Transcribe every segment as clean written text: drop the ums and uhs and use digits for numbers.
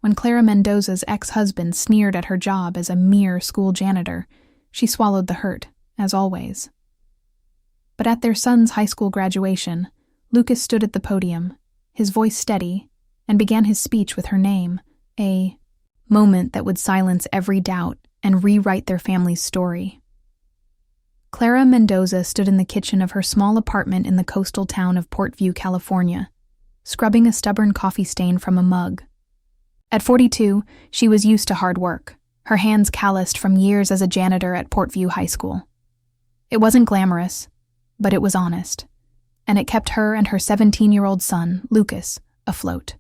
When Clara Mendoza's ex-husband sneered at her job as a mere school janitor, she swallowed the hurt, as always. But at their son's high school graduation, Lucas stood at the podium, his voice steady, and began his speech with her name, a moment that would silence every doubt and rewrite their family's story. Clara Mendoza stood in the kitchen of her small apartment in the coastal town of Portview, California, scrubbing a stubborn coffee stain from a mug. At 42, she was used to hard work, her hands calloused from years as a janitor at Portview High School. It wasn't glamorous, but it was honest, and it kept her and her 17-year-old son, Lucas, afloat.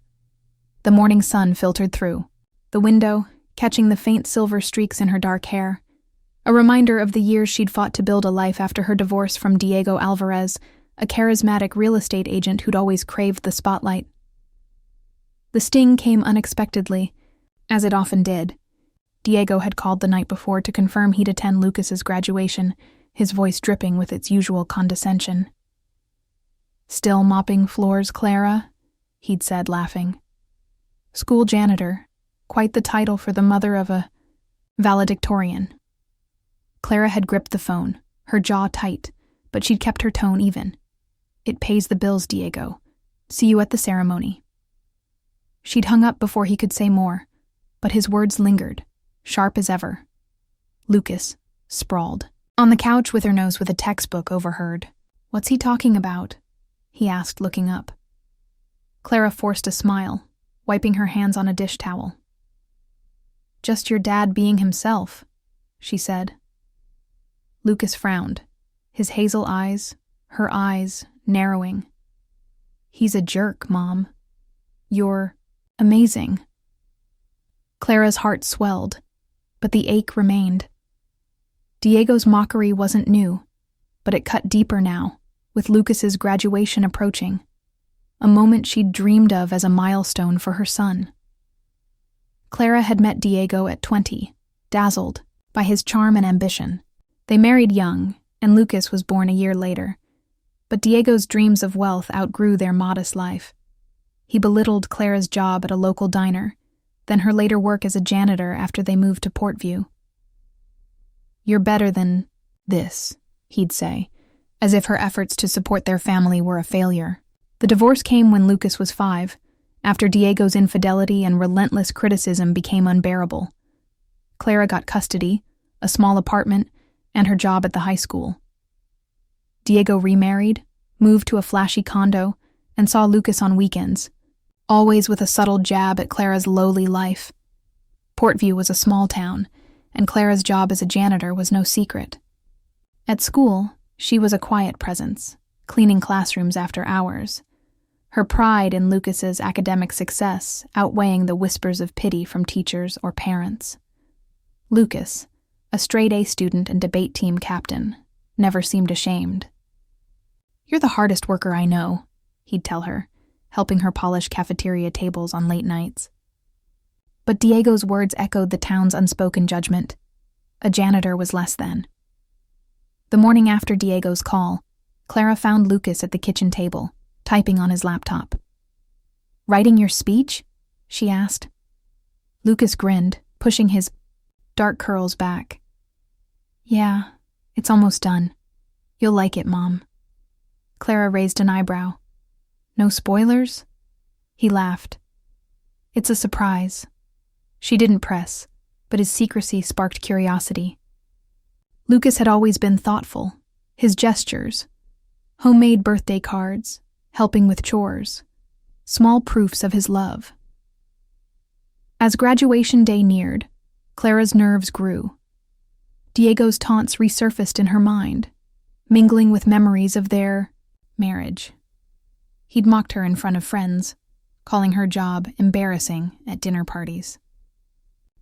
The morning sun filtered through the window, catching the faint silver streaks in her dark hair, a reminder of the years she'd fought to build a life after her divorce from Diego Alvarez, a charismatic real estate agent who'd always craved the spotlight. The sting came unexpectedly, as it often did. Diego had called the night before to confirm he'd attend Lucas's graduation, his voice dripping with its usual condescension. "Still mopping floors, Clara?" he'd said, laughing. School janitor, quite the title for the mother of a valedictorian. Clara had gripped the phone, her jaw tight, but she'd kept her tone even. "It pays the bills, Diego. See you at the ceremony." She'd hung up before he could say more, but his words lingered, sharp as ever. Lucas sprawled on the couch with her nose with a textbook overheard. "What's he talking about?" he asked, looking up. Clara forced a smile, wiping her hands on a dish towel. "Just your dad being himself," she said. Lucas frowned, his hazel eyes, her eyes, narrowing. "He's a jerk, Mom. You're amazing." Clara's heart swelled, but the ache remained. Diego's mockery wasn't new, but it cut deeper now, with Lucas's graduation approaching, a moment she'd dreamed of as a milestone for her son. Clara had met Diego at 20, dazzled by his charm and ambition. They married young, and Lucas was born a year later. But Diego's dreams of wealth outgrew their modest life. He belittled Clara's job at a local diner, then her later work as a janitor after they moved to Portview. "You're better than this," he'd say, as if her efforts to support their family were a failure. The divorce came when Lucas was 5, after Diego's infidelity and relentless criticism became unbearable. Clara got custody, a small apartment, and her job at the high school. Diego remarried, moved to a flashy condo, and saw Lucas on weekends, always with a subtle jab at Clara's lowly life. Portview was a small town, and Clara's job as a janitor was no secret. At school, she was a quiet presence, cleaning classrooms after hours, her pride in Lucas's academic success outweighing the whispers of pity from teachers or parents. Lucas, a straight-A student and debate team captain, never seemed ashamed. "You're the hardest worker I know," he'd tell her, helping her polish cafeteria tables on late nights. But Diego's words echoed the town's unspoken judgment. A janitor was less than. The morning after Diego's call, Clara found Lucas at the kitchen table, typing on his laptop. "Writing your speech?" she asked. Lucas grinned, pushing his dark curls back. "Yeah, it's almost done. You'll like it, Mom." Clara raised an eyebrow. "No spoilers?" He laughed. "It's a surprise." She didn't press, but his secrecy sparked curiosity. Lucas had always been thoughtful. His gestures, homemade birthday cards, helping with chores, small proofs of his love. As graduation day neared, Clara's nerves grew. Diego's taunts resurfaced in her mind, mingling with memories of their marriage. He'd mocked her in front of friends, calling her job embarrassing at dinner parties.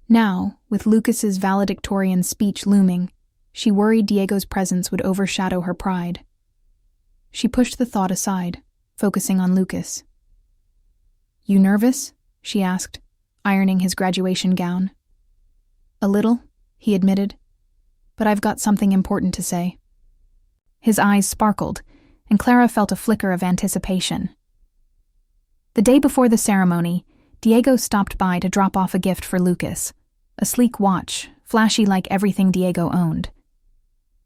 Now, with Lucas's valedictorian speech looming, she worried Diego's presence would overshadow her pride. She pushed the thought aside, focusing on Lucas. "You nervous?" she asked, ironing his graduation gown. "A little," he admitted, "but I've got something important to say." His eyes sparkled, and Clara felt a flicker of anticipation. The day before the ceremony, Diego stopped by to drop off a gift for Lucas, a sleek watch, flashy like everything Diego owned.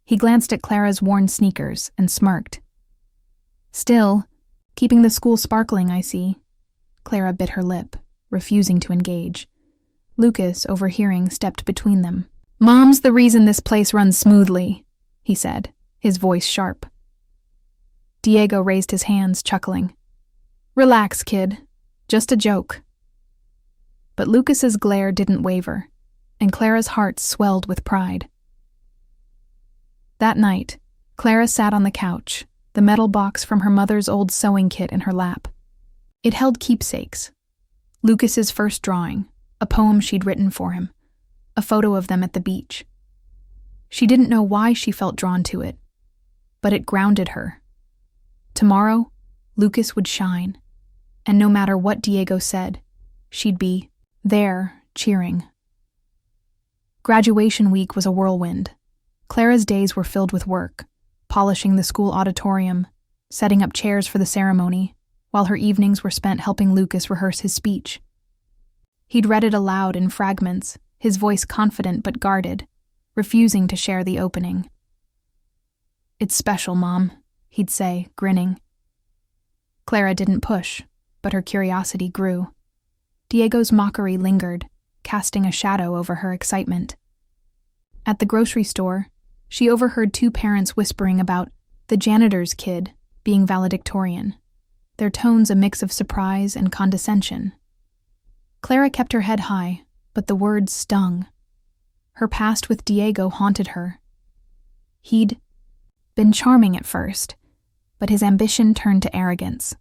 He glanced at Clara's worn sneakers and smirked. Still, keeping the school sparkling, I see. Clara bit her lip, refusing to engage. Lucas, overhearing, stepped between them. Mom's the reason this place runs smoothly, he said, his voice sharp. Diego raised his hands, chuckling. Relax, kid. Just a joke. But Lucas's glare didn't waver, and Clara's heart swelled with pride. That night, Clara sat on the couch, the metal box from her mother's old sewing kit in her lap. It held keepsakes. Lucas's first drawing, a poem she'd written for him, a photo of them at the beach. She didn't know why she felt drawn to it, but it grounded her. Tomorrow, Lucas would shine, and no matter what Diego said, she'd be there, cheering. Graduation week was a whirlwind. Clara's days were filled with work, polishing the school auditorium, setting up chairs for the ceremony, while her evenings were spent helping Lucas rehearse his speech. He'd read it aloud in fragments, his voice confident but guarded, refusing to share the opening. It's special, Mom, he'd say, grinning. Clara didn't push, but her curiosity grew. Diego's mockery lingered, casting a shadow over her excitement. At the grocery store, she overheard two parents whispering about the janitor's kid being valedictorian, their tones a mix of surprise and condescension. Clara kept her head high, but the words stung. Her past with Diego haunted her. He'd been charming at first, but his ambition turned to arrogance.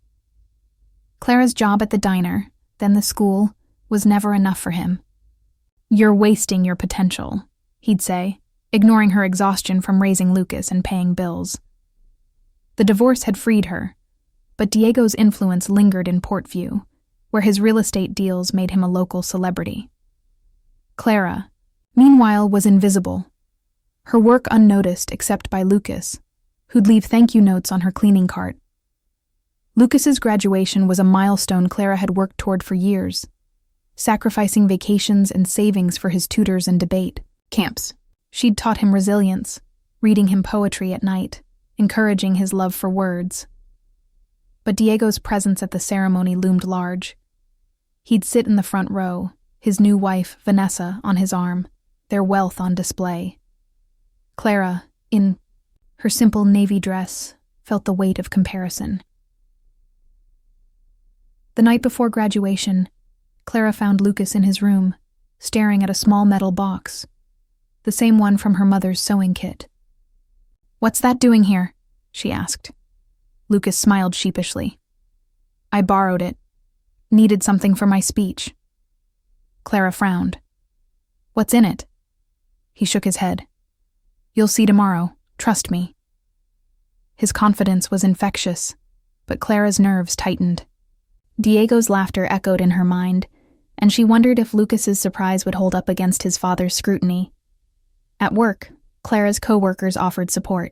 Clara's job at the diner, then the school, was never enough for him. You're wasting your potential, he'd say, ignoring her exhaustion from raising Lucas and paying bills. The divorce had freed her, but Diego's influence lingered in Portview, where his real estate deals made him a local celebrity. Clara, meanwhile, was invisible, her work unnoticed except by Lucas, who'd leave thank you notes on her cleaning cart. Lucas's graduation was a milestone Clara had worked toward for years, sacrificing vacations and savings for his tutors and debate camps. She'd taught him resilience, reading him poetry at night, encouraging his love for words. But Diego's presence at the ceremony loomed large. He'd sit in the front row, his new wife, Vanessa, on his arm, their wealth on display. Clara, in her simple navy dress, felt the weight of comparison. The night before graduation, Clara found Lucas in his room, staring at a small metal box, the same one from her mother's sewing kit. What's that doing here? She asked. Lucas smiled sheepishly. I borrowed it. Needed something for my speech. Clara frowned. What's in it? He shook his head. You'll see tomorrow. Trust me. His confidence was infectious, but Clara's nerves tightened. Diego's laughter echoed in her mind, and she wondered if Lucas's surprise would hold up against his father's scrutiny. At work, Clara's co-workers offered support.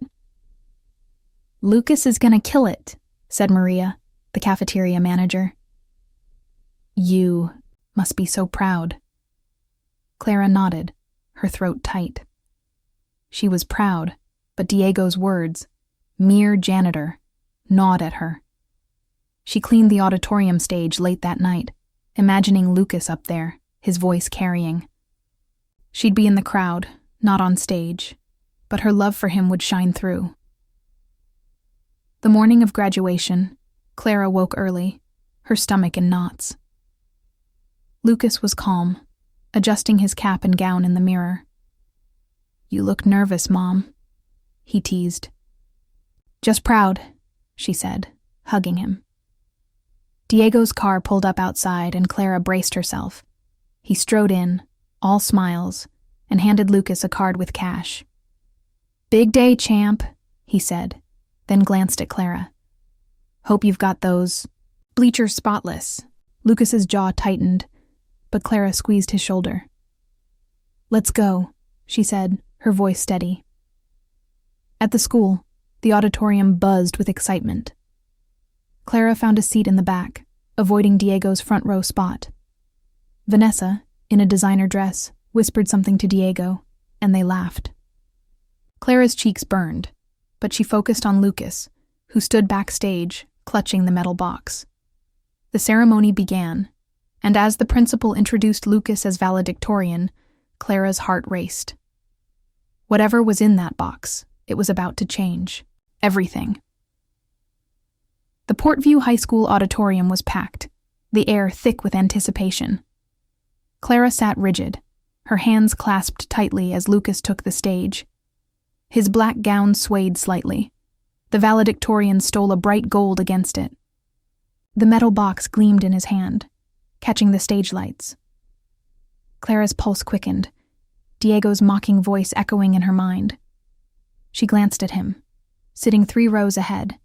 Lucas is gonna kill it, said Maria, the cafeteria manager. You must be so proud. Clara nodded, her throat tight. She was proud, but Diego's words, mere janitor, gnawed at her. She cleaned the auditorium stage late that night, imagining Lucas up there, his voice carrying. She'd be in the crowd, not on stage, but her love for him would shine through. The morning of graduation, Clara woke early, her stomach in knots. Lucas was calm, adjusting his cap and gown in the mirror. You look nervous, Mom, he teased. Just proud, she said, hugging him. Diego's car pulled up outside and Clara braced herself. He strode in, all smiles, and handed Lucas a card with cash. Big day, champ, he said, then glanced at Clara. Hope you've got those bleachers spotless. Lucas's jaw tightened, but Clara squeezed his shoulder. Let's go, she said, her voice steady. At the school, the auditorium buzzed with excitement. Clara found a seat in the back, avoiding Diego's front row spot, Vanessa, in a designer dress, whispered something to Diego, and they laughed. Clara's cheeks burned, but she focused on Lucas, who stood backstage, clutching the metal box. The ceremony began, and as the principal introduced Lucas as valedictorian, Clara's heart raced. Whatever was in that box, it was about to change. Everything. The Portview High School auditorium was packed, the air thick with anticipation. Clara sat rigid, her hands clasped tightly as Lucas took the stage. His black gown swayed slightly. The valedictorian stole a bright gold against it. The metal box gleamed in his hand, catching the stage lights. Clara's pulse quickened, Diego's mocking voice echoing in her mind. She glanced at him, sitting 3 rows ahead,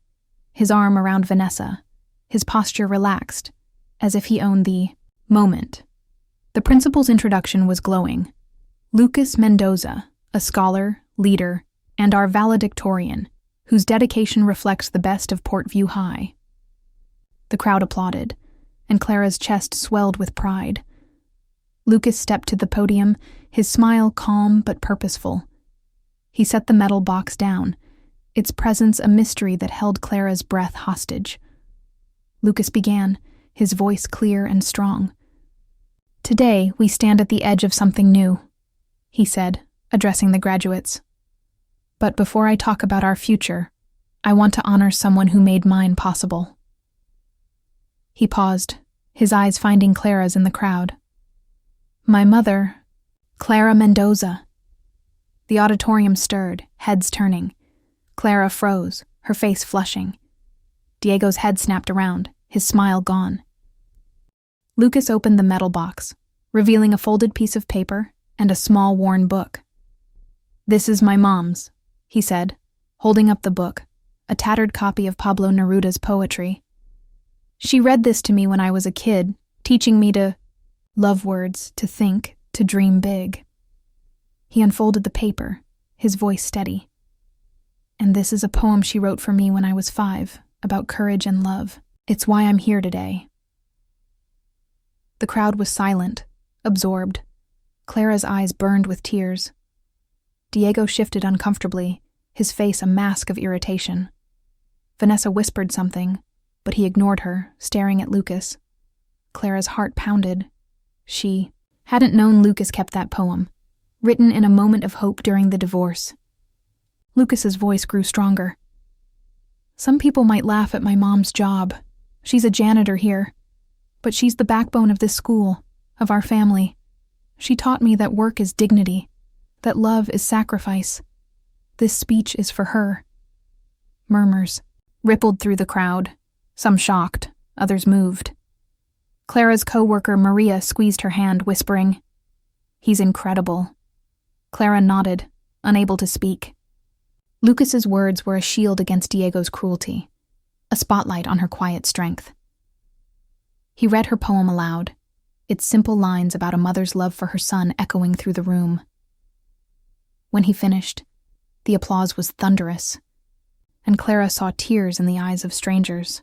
his arm around Vanessa, his posture relaxed, as if he owned the moment. The principal's introduction was glowing. Lucas Mendoza, a scholar, leader, and our valedictorian, whose dedication reflects the best of Portview High. The crowd applauded, and Clara's chest swelled with pride. Lucas stepped to the podium, his smile calm but purposeful. He set the metal box down, its presence a mystery that held Clara's breath hostage. Lucas began, his voice clear and strong. "Today, we stand at the edge of something new," he said, addressing the graduates. "But before I talk about our future, I want to honor someone who made mine possible." He paused, his eyes finding Clara's in the crowd. "My mother, Clara Mendoza." The auditorium stirred, heads turning. Clara froze, her face flushing. Diego's head snapped around, his smile gone. Lucas opened the metal box, revealing a folded piece of paper and a small worn book. "This is my mom's," he said, holding up the book, a tattered copy of Pablo Neruda's poetry. "She read this to me when I was a kid, teaching me to love words, to think, to dream big." He unfolded the paper, his voice steady. "And this is a poem she wrote for me when I was 5, about courage and love. It's why I'm here today." The crowd was silent, absorbed. Clara's eyes burned with tears. Diego shifted uncomfortably, his face a mask of irritation. Vanessa whispered something, but he ignored her, staring at Lucas. Clara's heart pounded. She hadn't known Lucas kept that poem, written in a moment of hope during the divorce. Lucas's voice grew stronger. "Some people might laugh at my mom's job. She's a janitor here. But she's the backbone of this school, of our family. She taught me that work is dignity, that love is sacrifice. This speech is for her." Murmurs rippled through the crowd, some shocked, others moved. Clara's co-worker Maria squeezed her hand, whispering, "He's incredible." Clara nodded, unable to speak. Lucas's words were a shield against Diego's cruelty, a spotlight on her quiet strength. He read her poem aloud, its simple lines about a mother's love for her son echoing through the room. When he finished, the applause was thunderous, and Clara saw tears in the eyes of strangers.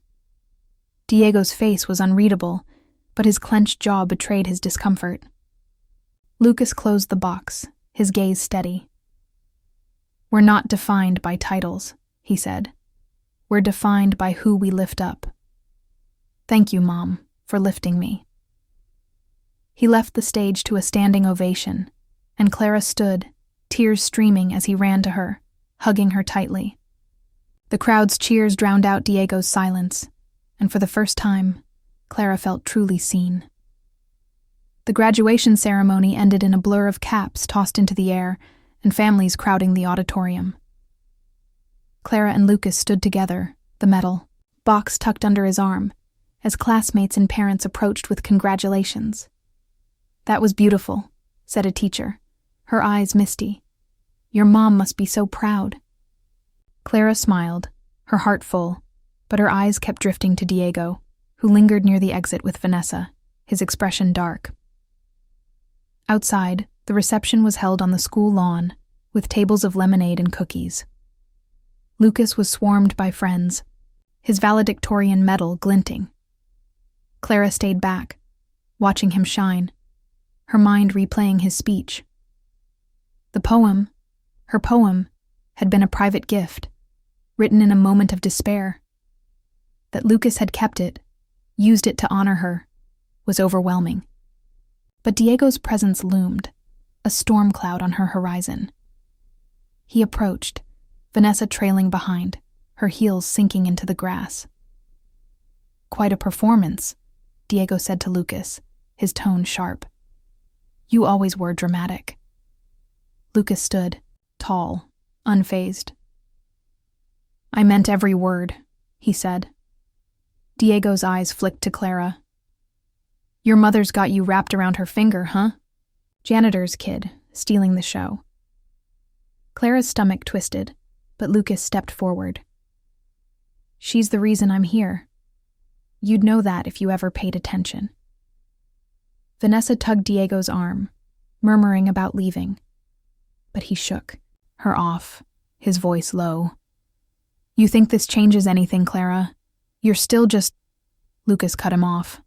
Diego's face was unreadable, but his clenched jaw betrayed his discomfort. Lucas closed the box, his gaze steady. "We're not defined by titles," he said. "We're defined by who we lift up. Thank you, Mom, for lifting me." He left the stage to a standing ovation, and Clara stood, tears streaming as he ran to her, hugging her tightly. The crowd's cheers drowned out Diego's silence, and for the first time, Clara felt truly seen. The graduation ceremony ended in a blur of caps tossed into the air and families crowding the auditorium. Clara and Lucas stood together, the metal box tucked under his arm, as classmates and parents approached with congratulations. "That was beautiful," said a teacher, her eyes misty. "Your mom must be so proud." Clara smiled, her heart full, but her eyes kept drifting to Diego, who lingered near the exit with Vanessa, his expression dark. Outside, the reception was held on the school lawn, with tables of lemonade and cookies. Lucas was swarmed by friends, his valedictorian medal glinting. Clara stayed back, watching him shine, her mind replaying his speech. The poem, her poem, had been a private gift, written in a moment of despair. That Lucas had kept it, used it to honor her, was overwhelming. But Diego's presence loomed, a storm cloud on her horizon. He approached, Vanessa trailing behind, her heels sinking into the grass. "Quite a performance," Diego said to Lucas, his tone sharp. "You always were dramatic." Lucas stood, tall, unfazed. "I meant every word," he said. Diego's eyes flicked to Clara. "Your mother's got you wrapped around her finger, huh? Janitor's kid, stealing the show." Clara's stomach twisted, but Lucas stepped forward. "She's the reason I'm here. You'd know that if you ever paid attention." Vanessa tugged Diego's arm, murmuring about leaving. But he shook, her off, his voice low. "You think this changes anything, Clara? You're still just—" Lucas cut him off.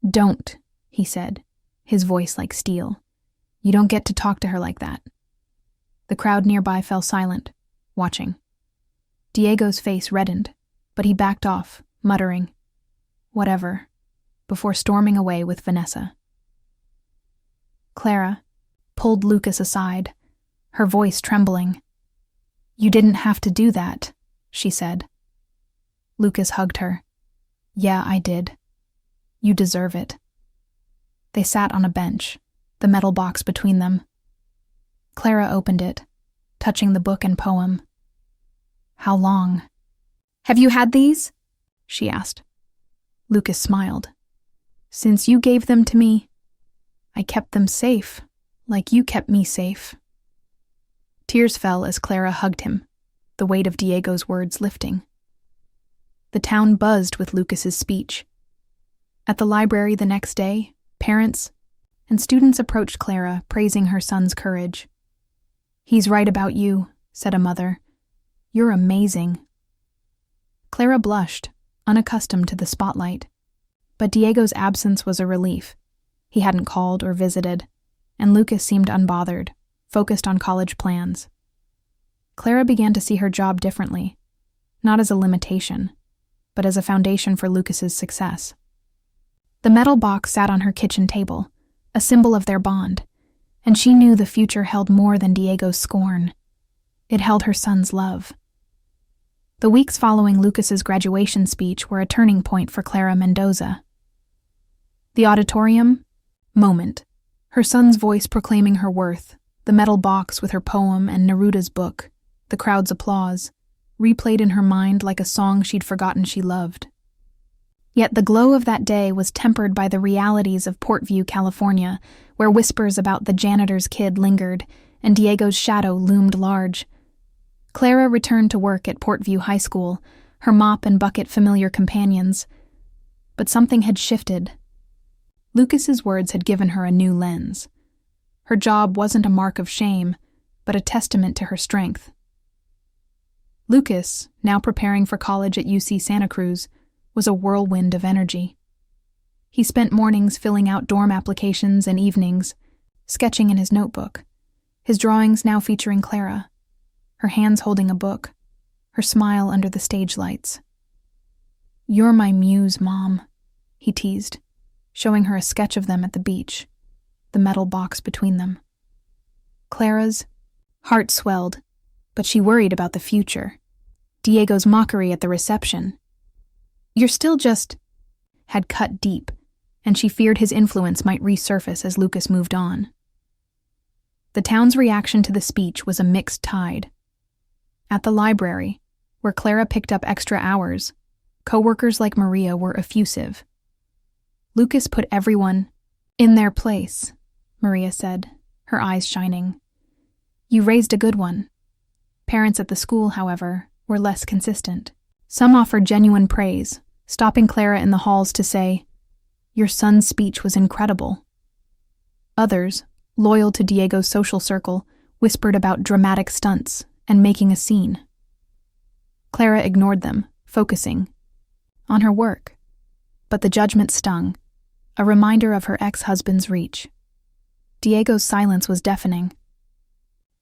"Don't," he said, his voice like steel. "You don't get to talk to her like that." The crowd nearby fell silent, watching. Diego's face reddened, but he backed off, muttering, "Whatever," before storming away with Vanessa. Clara pulled Lucas aside, her voice trembling. "You didn't have to do that," she said. Lucas hugged her. "Yeah, I did. You deserve it." They sat on a bench, the metal box between them. Clara opened it, touching the book and poem. "How long?" "Have you had these?" she asked. Lucas smiled. "Since you gave them to me, I kept them safe, like you kept me safe." Tears fell as Clara hugged him, the weight of Diego's words lifting. The town buzzed with Lucas's speech. At the library the next day, parents and students approached Clara, praising her son's courage. "He's right about you," said a mother. "You're amazing." Clara blushed, unaccustomed to the spotlight. But Diego's absence was a relief. He hadn't called or visited, and Lucas seemed unbothered, focused on college plans. Clara began to see her job differently, not as a limitation, but as a foundation for Lucas's success. The metal box sat on her kitchen table, a symbol of their bond, and she knew the future held more than Diego's scorn. It held her son's love. The weeks following Lucas's graduation speech were a turning point for Clara Mendoza. The auditorium? Moment. Her son's voice proclaiming her worth, the metal box with her poem and Neruda's book, the crowd's applause, replayed in her mind like a song she'd forgotten she loved. Yet the glow of that day was tempered by the realities of Portview, California, where whispers about the janitor's kid lingered and Diego's shadow loomed large. Clara returned to work at Portview High School, her mop and bucket familiar companions. But something had shifted. Lucas's words had given her a new lens. Her job wasn't a mark of shame, but a testament to her strength. Lucas, now preparing for college at UC Santa Cruz, was a whirlwind of energy. He spent mornings filling out dorm applications and evenings, sketching in his notebook, his drawings now featuring Clara, her hands holding a book, her smile under the stage lights. "You're my muse, Mom," he teased, showing her a sketch of them at the beach, the metal box between them. Clara's heart swelled, but she worried about the future. Diego's mockery at the reception. "You're still just," had cut deep, and she feared his influence might resurface as Lucas moved on. The town's reaction to the speech was a mixed tide. At the library, where Clara picked up extra hours, coworkers like Maria were effusive. Lucas put everyone in their place, Maria said, her eyes shining. "You raised a good one." Parents at the school, however, were less consistent. Some offered genuine praise, stopping Clara in the halls to say, "Your son's speech was incredible." Others, loyal to Diego's social circle, whispered about dramatic stunts and making a scene. Clara ignored them, focusing on her work. But the judgment stung, a reminder of her ex-husband's reach. Diego's silence was deafening.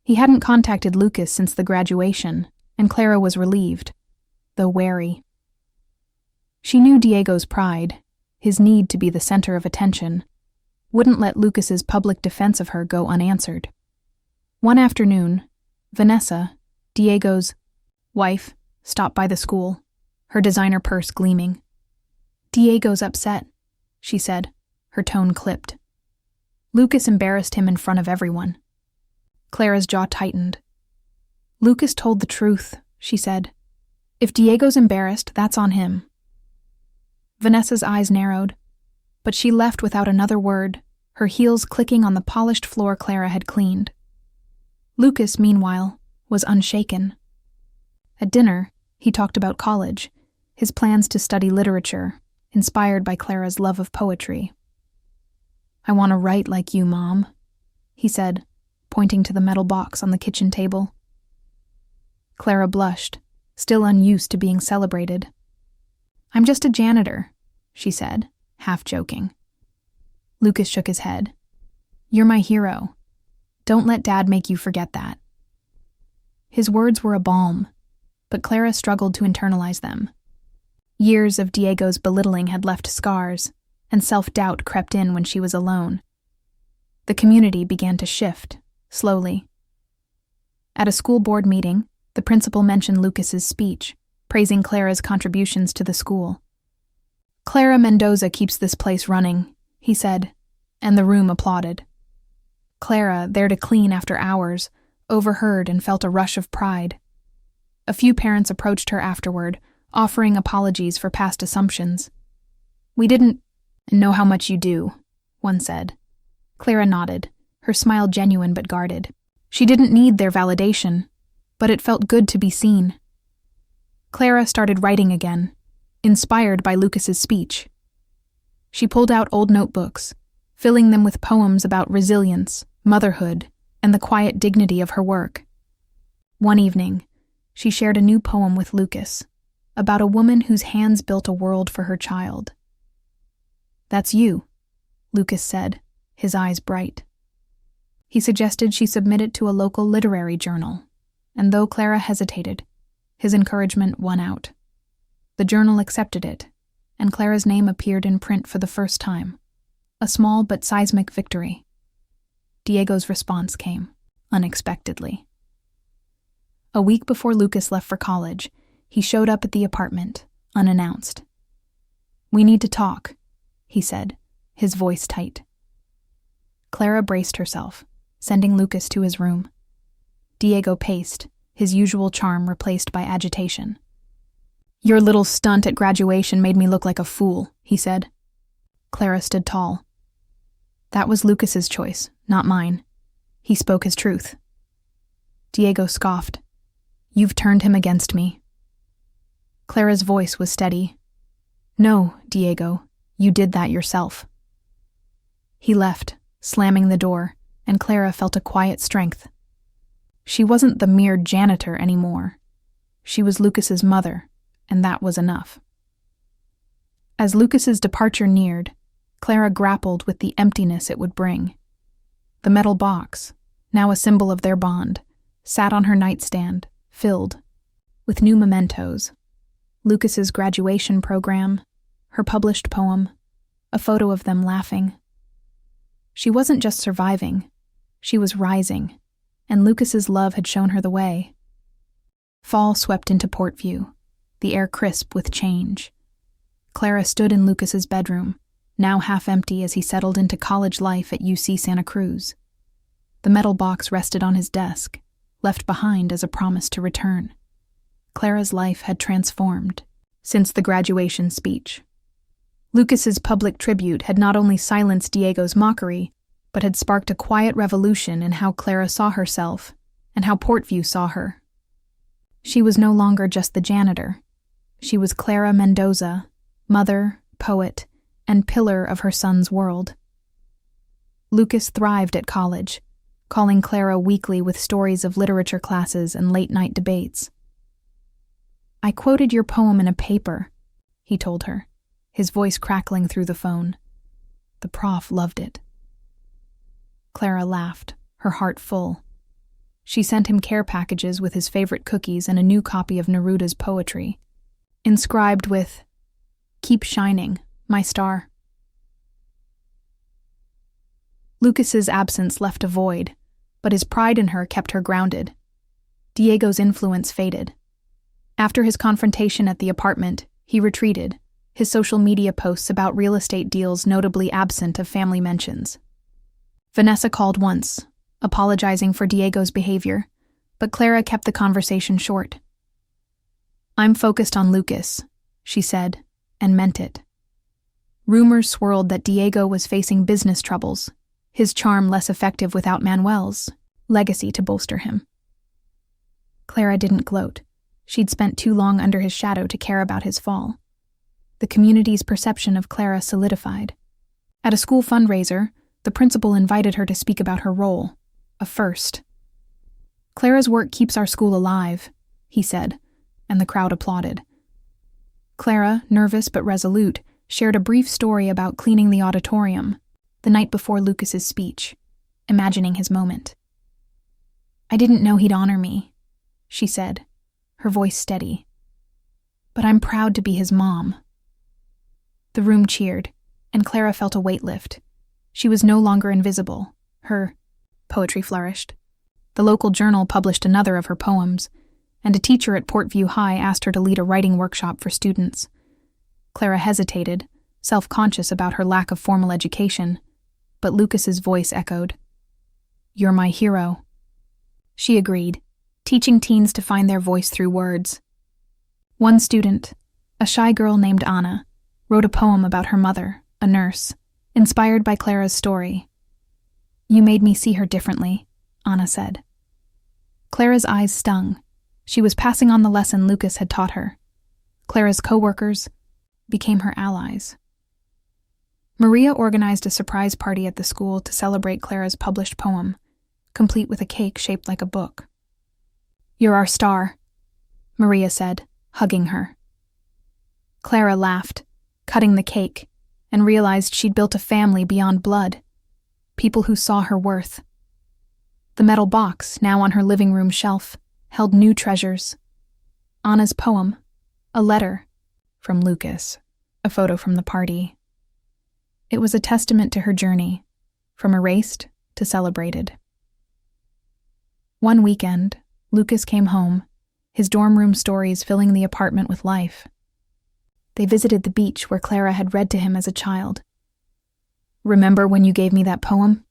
He hadn't contacted Lucas since the graduation, and Clara was relieved, though wary. She knew Diego's pride, his need to be the center of attention, wouldn't let Lucas's public defense of her go unanswered. One afternoon, Vanessa, Diego's wife, stopped by the school, her designer purse gleaming. "Diego's upset," she said, her tone clipped. "Lucas embarrassed him in front of everyone." Clara's jaw tightened. "Lucas told the truth," she said. "If Diego's embarrassed, that's on him." Vanessa's eyes narrowed, but she left without another word, her heels clicking on the polished floor Clara had cleaned. Lucas, meanwhile, was unshaken. At dinner, he talked about college, his plans to study literature, inspired by Clara's love of poetry. "I want to write like you, Mom," he said, pointing to the metal box on the kitchen table. Clara blushed, still unused to being celebrated. "I'm just a janitor," she said, half joking. Lucas shook his head. "You're my hero. Don't let Dad make you forget that." His words were a balm, but Clara struggled to internalize them. Years of Diego's belittling had left scars, and self-doubt crept in when she was alone. The community began to shift, slowly. At a school board meeting, the principal mentioned Lucas's speech, praising Clara's contributions to the school. "Clara Mendoza keeps this place running," he said, and the room applauded. Clara, there to clean after hours, overheard and felt a rush of pride. A few parents approached her afterward, offering apologies for past assumptions. "We didn't know how much you do," one said. Clara nodded, her smile genuine but guarded. She didn't need their validation, but it felt good to be seen. Clara started writing again, inspired by Lucas's speech. She pulled out old notebooks, filling them with poems about resilience, motherhood, and the quiet dignity of her work. One evening, she shared a new poem with Lucas, about a woman whose hands built a world for her child. "That's you," Lucas said, his eyes bright. He suggested she submit it to a local literary journal, and though Clara hesitated, his encouragement won out. The journal accepted it, and Clara's name appeared in print for the first time, a small but seismic victory. Diego's response came, unexpectedly. A week before Lucas left for college, he showed up at the apartment, unannounced. "We need to talk," he said, his voice tight. Clara braced herself, sending Lucas to his room. Diego paced, his usual charm replaced by agitation. "Your little stunt at graduation made me look like a fool," he said. Clara stood tall. "That was Lucas's choice, not mine. He spoke his truth." Diego scoffed. "You've turned him against me." Clara's voice was steady. "No, Diego, you did that yourself." He left, slamming the door, and Clara felt a quiet strength. She wasn't the mere janitor anymore. She was Lucas's mother, and that was enough. As Lucas's departure neared, Clara grappled with the emptiness it would bring. The metal box, now a symbol of their bond, sat on her nightstand, filled with new mementos. Lucas's graduation program, her published poem, a photo of them laughing. She wasn't just surviving, she was rising, and Lucas's love had shown her the way. Fall swept into Portview, the air crisp with change. Clara stood in Lucas's bedroom, now half empty as he settled into college life at UC Santa Cruz. The metal box rested on his desk, left behind as a promise to return. Clara's life had transformed since the graduation speech. Lucas's public tribute had not only silenced Diego's mockery, but had sparked a quiet revolution in how Clara saw herself and how Portview saw her. She was no longer just the janitor. She was Clara Mendoza, mother, poet, and pillar of her son's world. Lucas thrived at college, calling Clara weekly with stories of literature classes and late-night debates. "I quoted your poem in a paper," he told her, his voice crackling through the phone. The prof loved it. Clara laughed, her heart full. She sent him care packages with his favorite cookies and a new copy of Neruda's poetry, inscribed with, "Keep shining, my star." Lucas's absence left a void, but his pride in her kept her grounded. Diego's influence faded. After his confrontation at the apartment, he retreated, his social media posts about real estate deals notably absent of family mentions. Vanessa called once, apologizing for Diego's behavior, but Clara kept the conversation short. "I'm focused on Lucas," she said, and meant it. Rumors swirled that Diego was facing business troubles, his charm less effective without Manuel's legacy to bolster him. Clara didn't gloat. She'd spent too long under his shadow to care about his fall. The community's perception of Clara solidified. At a school fundraiser, the principal invited her to speak about her role, a first. "Clara's work keeps our school alive," he said, and the crowd applauded. Clara, nervous but resolute, shared a brief story about cleaning the auditorium the night before Lucas's speech, imagining his moment. "I didn't know he'd honor me," she said, her voice steady. "But I'm proud to be his mom." The room cheered, and Clara felt a weight lift. She was no longer invisible. Her poetry flourished. The local journal published another of her poems, and a teacher at Portview High asked her to lead a writing workshop for students. Clara hesitated, self-conscious about her lack of formal education, but Lucas's voice echoed, "You're my hero." She agreed, teaching teens to find their voice through words. One student, a shy girl named Anna, wrote a poem about her mother, a nurse, inspired by Clara's story. "You made me see her differently," Anna said. Clara's eyes stung. She was passing on the lesson Lucas had taught her. Clara's co-workers became her allies. Maria organized a surprise party at the school to celebrate Clara's published poem, complete with a cake shaped like a book. "You're our star," Maria said, hugging her. Clara laughed, cutting the cake, and realized she'd built a family beyond blood, people who saw her worth. The metal box, now on her living room shelf, held new treasures. Anna's poem, a letter from Lucas, a photo from the party. It was a testament to her journey, from erased to celebrated. One weekend, Lucas came home, his dorm room stories filling the apartment with life. They visited the beach where Clara had read to him as a child. "Remember when you gave me that poem?"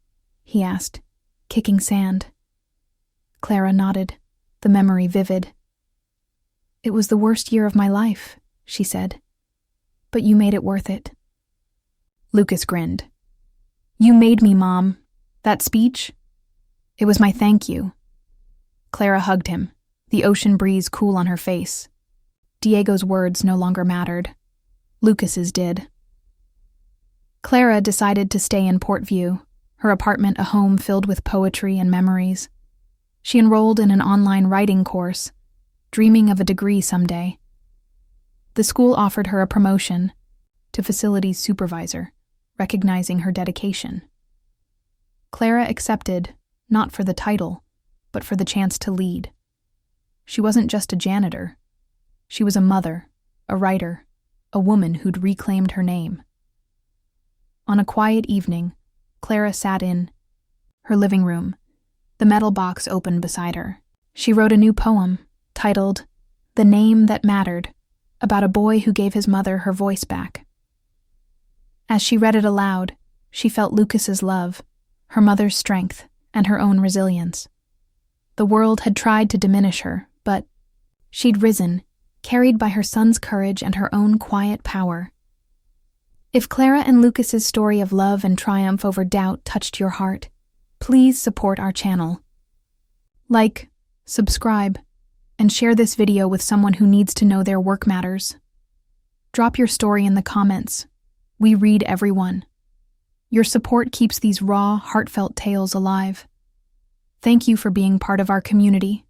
he asked, kicking sand. Clara nodded, the memory vivid. "It was the worst year of my life," she said, "but you made it worth it." Lucas grinned. "You made me, Mom. That speech? It was my thank you." Clara hugged him, the ocean breeze cool on her face. Diego's words no longer mattered. Lucas's did. Clara decided to stay in Portview, her apartment a home filled with poetry and memories. She enrolled in an online writing course, dreaming of a degree someday. The school offered her a promotion to facilities supervisor, recognizing her dedication. Clara accepted, not for the title, but for the chance to lead. She wasn't just a janitor. She was a mother, a writer, a woman who'd reclaimed her name. On a quiet evening, Clara sat in her living room, the metal box open beside her. She wrote a new poem, titled "The Name That Mattered," about a boy who gave his mother her voice back. As she read it aloud, she felt Lucas's love, her mother's strength, and her own resilience. The world had tried to diminish her, but she'd risen, carried by her son's courage and her own quiet power. If Clara and Lucas's story of love and triumph over doubt touched your heart, please support our channel. Like, subscribe, and share this video with someone who needs to know their work matters. Drop your story in the comments. We read every one. Your support keeps these raw, heartfelt tales alive. Thank you for being part of our community.